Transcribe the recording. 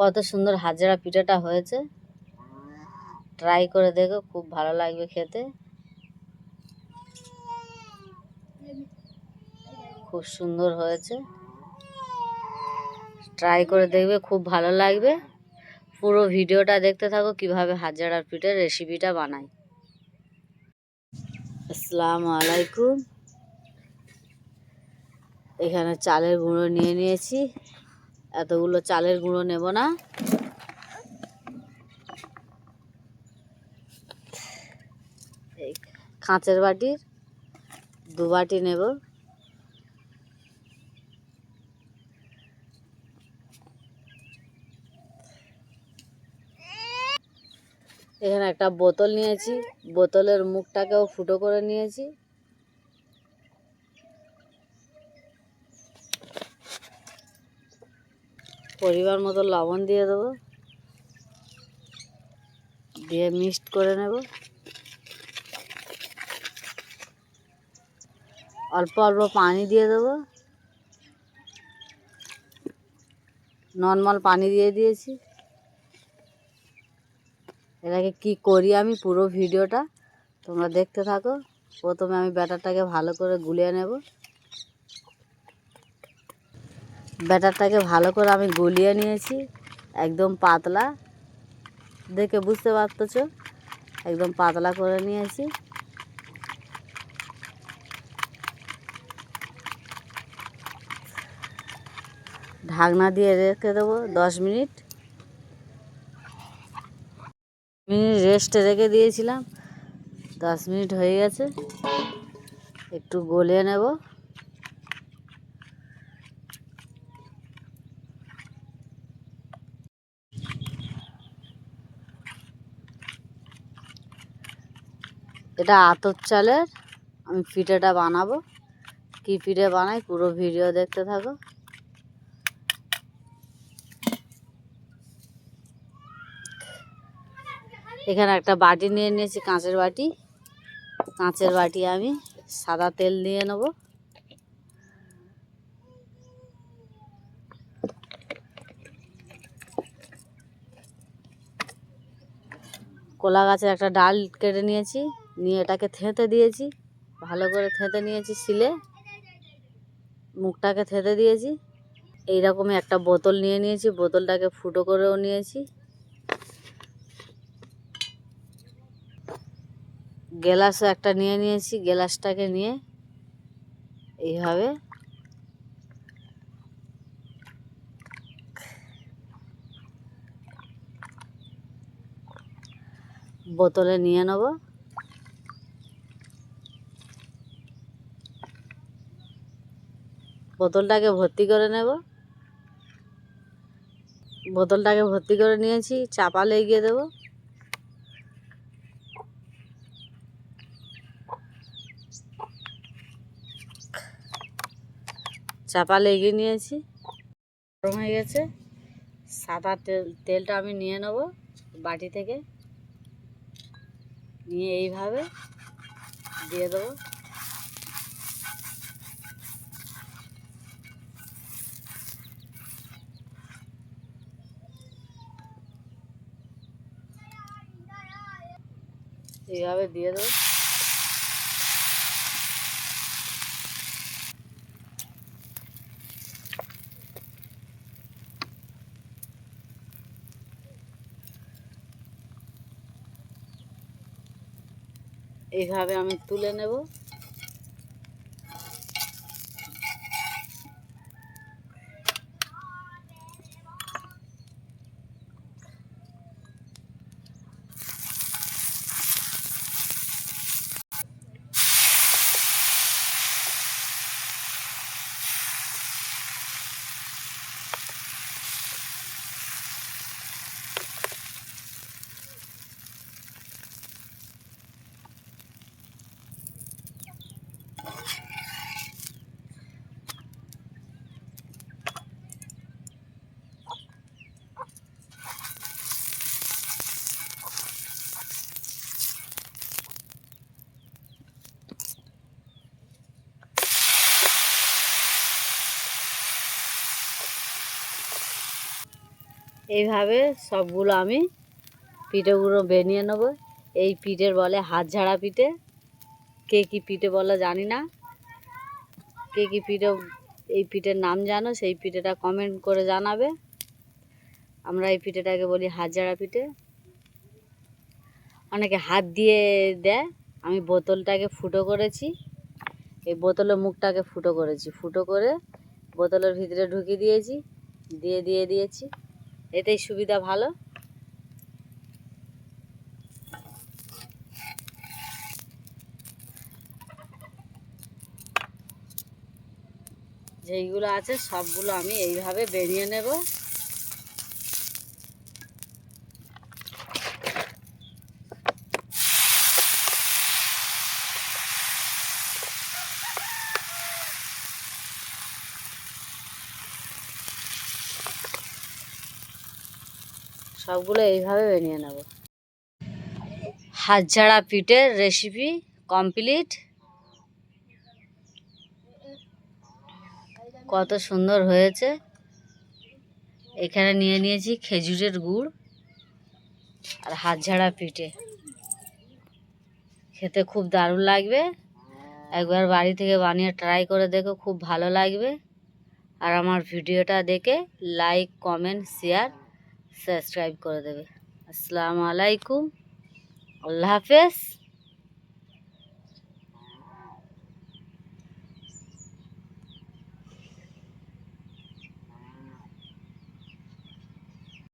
কত সুন্দর হাজরা পিঠাটা হয়েছে, ট্রাই করে দেখো, খুব ভালো লাগবে খেতে। খুব সুন্দর হয়েছে, ট্রাই করে দেখবে, খুব ভালো লাগবে। পুরো ভিডিওটা দেখতে থাকো কিভাবে হাজরার পিঠার রেসিপিটা বানাই। আসসালামু আলাইকুম। এখানে চালের গুঁড়ো নিয়ে নিয়েছি, এতগুলো চালের গুঁড়ো নেব না। এই কাঁচের বাটির 2 বাটি নেব। এখানে একটা বোতল নিয়েছি, বোতলের মুখটাকেও ফুটো করে নিয়েছি। পরিমাণ মতো লবণ দিয়ে দেবো, দিয়ে মিক্সড করে নেব। অল্প অল্প পানি দিয়ে দেবো, নর্মাল পানি দিয়ে দিয়েছি। এটাকে কি করি আমি পুরো ভিডিওটা তোমরা দেখতে থাকো। প্রথমে আমি ব্যাটারটাকে ভালো করে গুলিয়ে নেব। ব্যাটারটাকে ভালো করে আমি গুলিয়ে নিয়েছি, একদম পাতলা, দেখে বুঝতে পারতেছ, একদম পাতলা করে নিয়েছি। ঢাকনা দিয়ে রেখে দেবো 10 মিনিট। রেস্টে রেখে দিয়েছিলাম, 10 মিনিট হয়ে গেছে। একটু গলিয়ে নেব। এটা আতপ চালের আমি পিঠেটা বানাবো। কি পিঠে বানাই পুরো ভিডিও দেখতে থাকো। এখানে একটা বাটি নিয়ে নিয়েছি, কাঁচের বাটি। কাঁচের বাটি আমি সাদা তেল দিয়ে নেব। কলা গাছের একটা ডাল কেটে নিয়েছি, নিয়ে এটাকে থেঁতে দিয়েছি, ভালো করে থেঁতে নিয়েছি শিলে, মুখটাকে থেঁতে দিয়েছি। এইরকমই একটা বোতল নিয়ে নিয়েছি, বোতলটাকে ফুটো করেও নিয়েছি। গ্লাসও একটা নিয়ে নিয়েছি, গ্লাসটাকে নিয়ে এইভাবে বোতলে নিয়ে নেব। বোতলটাকে ভর্তি করে নেব। বোতলটাকে ভর্তি করে নিয়েছি, চাপা লাগিয়ে দেব। চাপা লাগিয়ে নিয়েছি, গরম হয়ে গেছে। সাদা তেলটা আমি নিয়ে নেব বাটি থেকে, নিয়ে এইভাবে দিয়ে দেবো। এইভাবে দিয়ে দেবো। এইভাবে আমি তুলে নেব। এইভাবে সবগুলো আমি পিঠেগুলো বানিয়ে নেবো। এই পিঠের বলে হাত ঝাড়া পিঠে। কে কী পিঠে বলে জানি না, কে কী পিঠে এই পিঠের নাম জানো সেই পিঠেটা কমেন্ট করে জানাবে। আমরা এই পিঠেটাকে বলি হাত ঝাড়া পিঠে। অনেকে হাত দিয়ে দেয়, আমি বোতলটাকে ফুটো করেছি, এই বোতলের মুখটাকে ফুটো করেছি, ফুটো করে বোতলের ভিতরে ঢুকিয়ে দিয়েছি, দিয়ে দিয়েছি, এতেই সুবিধা ভালো। যেইগুলো আছে সবগুলো আমি এইভাবে বেরিয়ে নেব। সবগুলো এইভাবে বানিয়ে নেব। হাত ঝাড়া পিঠের রেসিপি কমপ্লিট। কত সুন্দর হয়েছে। এখানে নিয়ে নিয়েছি খেজুরের গুড় আর হাত ঝাড়া পিঠে। খেতে খুব দারুণ লাগবে। একবার বাড়ি থেকে বানিয়ে ট্রাই করে দেখো, খুব ভালো লাগবে। আর আমার ভিডিওটা দেখে লাইক, কমেন্ট, শেয়ার, সাবস্ক্রাইব করে দেবে। আসসালামু আলাইকুম, আল্লাহ হাফেজ।